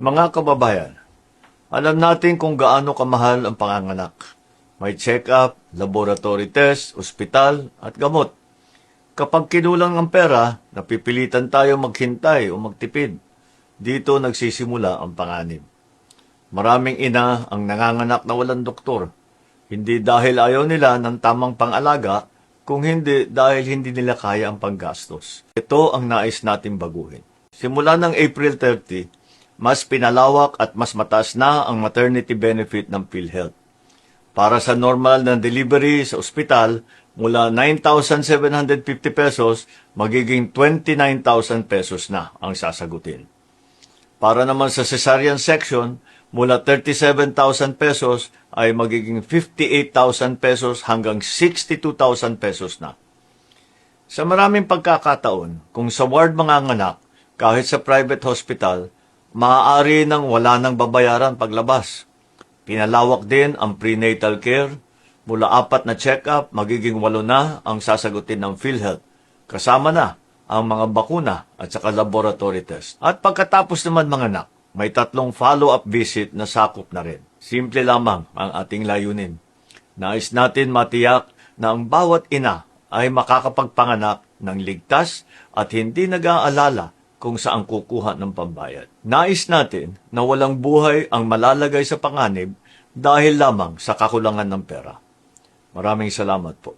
Mga kababayan, alam natin kung gaano kamahal ang panganganak. May check-up, laboratory test, ospital, at gamot. Kapag kinulang ang pera, napipilitan tayo maghintay o magtipid. Dito nagsisimula ang panganib. Maraming ina ang nanganganak na walang doktor. Hindi dahil ayaw nila ng tamang pang-alaga, kung hindi dahil hindi nila kaya ang panggastos. Ito ang nais nating baguhin. Simula ng April 30, mas pinalawak at mas mataas na ang maternity benefit ng PhilHealth. Para sa normal na delivery sa ospital, mula 9,750 pesos, magiging 29,000 pesos na ang sasagutin. Para naman sa cesarean section, mula 37,000 pesos ay magiging 58,000 pesos hanggang 62,000 pesos na. Sa maraming pagkakataon, kung sa ward manganganak, kahit sa private hospital, maaari nang wala nang babayaran paglabas. Pinalawak din ang prenatal care. Mula 4 na check-up, magiging 8 na ang sasagutin ng PhilHealth. Kasama na ang mga bakuna at saka laboratory test. At pagkatapos naman manganak, may 3 follow-up visit na sakop na rin. Simple lamang ang ating layunin. Nais natin matiyak na ang bawat ina ay makakapagpanganak ng ligtas at hindi nag-aalala kung saan kukuha ng pambayad. Nais natin na walang buhay ang malalagay sa panganib dahil lamang sa kakulangan ng pera. Maraming salamat po.